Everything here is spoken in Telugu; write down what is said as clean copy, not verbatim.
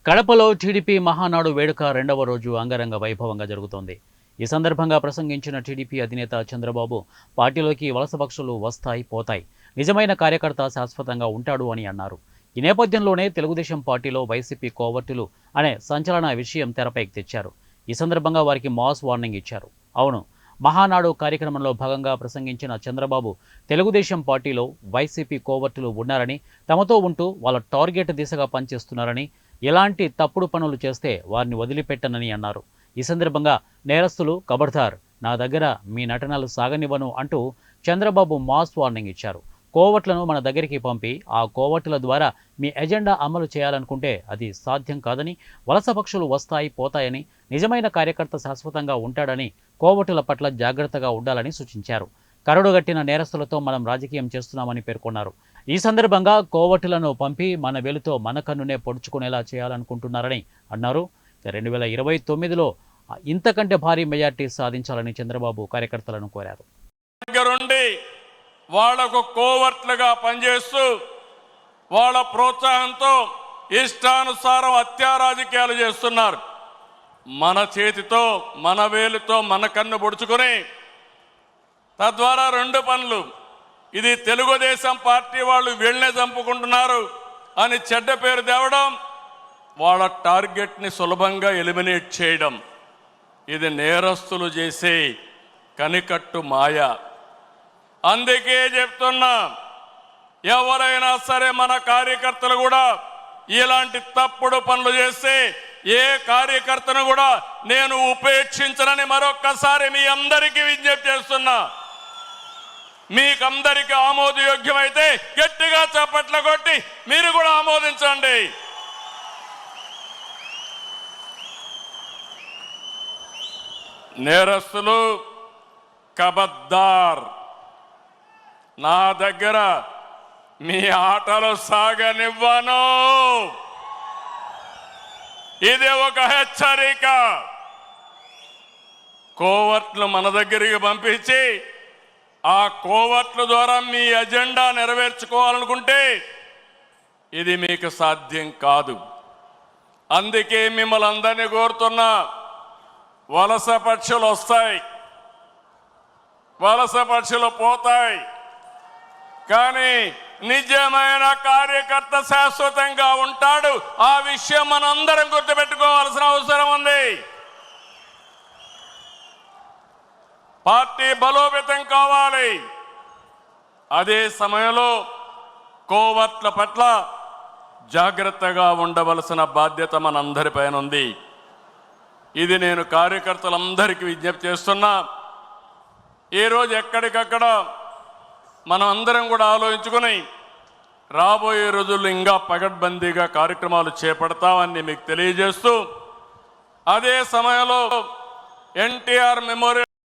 కడపలో టీడీపీ మహానాడు వేడుక రెండవ రోజు అంగరంగ వైభవంగా జరుగుతోంది. ఈ సందర్భంగా ప్రసంగించిన టీడీపీ అధినేత చంద్రబాబు పార్టీలోకి వలస పక్షులు వస్తాయి పోతాయి, నిజమైన కార్యకర్త శాశ్వతంగా ఉంటాడు అని అన్నారు. ఈ నేపథ్యంలోనే తెలుగుదేశం పార్టీలో వైసీపీ కోవర్టులు అనే సంచలన విషయం తెరపైకి తెచ్చారు. ఈ సందర్భంగా వారికి మాస్ వార్నింగ్ ఇచ్చారు. అవును, మహానాడు కార్యక్రమంలో భాగంగా ప్రసంగించిన చంద్రబాబు తెలుగుదేశం పార్టీలో వైసీపీ కోవర్టులు ఉన్నారని, తమతో ఉంటూ వాళ్ళ టార్గెట్ దిశగా పనిచేస్తున్నారని, ఎలాంటి తప్పుడు పనులు చేస్తే వారిని వదిలిపెట్టనని అన్నారు. ఈ సందర్భంగా నేరస్తులు ఖబర్దార్, నా దగ్గర మీ నటనలు సాగనివ్వను అంటూ చంద్రబాబు మాస్ వార్నింగ్ ఇచ్చారు. కోవట్లను మన దగ్గరికి పంపి ఆ కోవట్ల ద్వారా మీ ఎజెండా అమలు చేయాలనుకుంటే అది సాధ్యం కాదని, వలస పక్షులు వస్తాయి పోతాయని, నిజమైన కార్యకర్త శాశ్వతంగా ఉంటాడని, కోవటుల పట్ల జాగ్రత్తగా ఉండాలని సూచించారు. కరడుగట్టిన నేరస్తులతో మనం రాజకీయం చేస్తున్నామని పేర్కొన్నారు. ఈ సందర్భంగా కోవటులను పంపి మన వెలుతో మన కన్నునే పొడుచుకునేలా చేయాలనుకుంటున్నారని అన్నారు. 2029లో ఇంతకంటే భారీ మెజార్టీ సాధించాలని చంద్రబాబు కార్యకర్తలను కోరారు. వాళ్లకు కోవర్ట్లుగా పనిచేస్తూ వాళ్ళ ప్రోత్సాహంతో ఇష్టానుసారం హత్యా రాజకీయాలు చేస్తున్నారు. మన చేతితో మన వేలుతో మన కన్ను పొడుచుకొని తద్వారా రెండు పనులు, ఇది తెలుగుదేశం పార్టీ వాళ్ళు వీళ్ళనే చంపుకుంటున్నారు అని చెడ్డ పేరు తేవడం, వాళ్ళ టార్గెట్ని సులభంగా ఎలిమినేట్ చేయడం, ఇది నేరస్తులు చేసే కనికట్టు మాయ. అందుకే చెప్తున్నా, ఎవరైనా సరే మన కార్యకర్తలు కూడా ఇలాంటి తప్పుడు పనులు చేస్తే ఏ కార్యకర్తను కూడా నేను ఉపేక్షించనని మరొక్కసారి మీ అందరికీ విజ్ఞప్తి చేస్తున్నా. మీకందరికీ ఆమోదయోగ్యమైతే గట్టిగా చప్పట్లు కొట్టి మీరు కూడా ఆమోదించండి. నేరస్తులు ఖబర్దార్, నా దగ్గర మీ ఆటలు సాగనివ్వను. ఇది ఒక హెచ్చరిక. కోవర్ట్లు మన దగ్గరికి పంపించి ఆ కోవర్ట్ల ద్వారా మీ ఎజెండా నెరవేర్చుకోవాలనుకుంటే ఇది మీకు సాధ్యం కాదు. అందుకే మిమ్మల్ని అందరినీ కోరుతున్నా, వలస పక్షులు వస్తాయి, వలస పక్షులు పోతాయి, కానీ నిజమైన కార్యకర్త శాశ్వతంగా ఉంటాడు. ఆ విషయం మనందరం గుర్తుపెట్టుకోవాల్సిన అవసరం ఉంది. పార్టీ బలోపేతం కావాలి. అదే సమయంలో కోవర్ట్ల పట్ల జాగ్రత్తగా ఉండవలసిన బాధ్యత మనందరిపైన ఉంది. ఇది నేను కార్యకర్తలందరికీ విజ్ఞప్తి చేస్తున్నా. ఈరోజు ఎక్కడికక్కడ మనం అందరం కూడా ఆలోచించుకుని రాబోయే రోజుల్లో ఇంకా పగడ్బందీగా కార్యక్రమాలు చేపడతామని మీకు తెలియజేస్తూ, అదే సమయంలో ఎన్టీఆర్ మెమోరియల్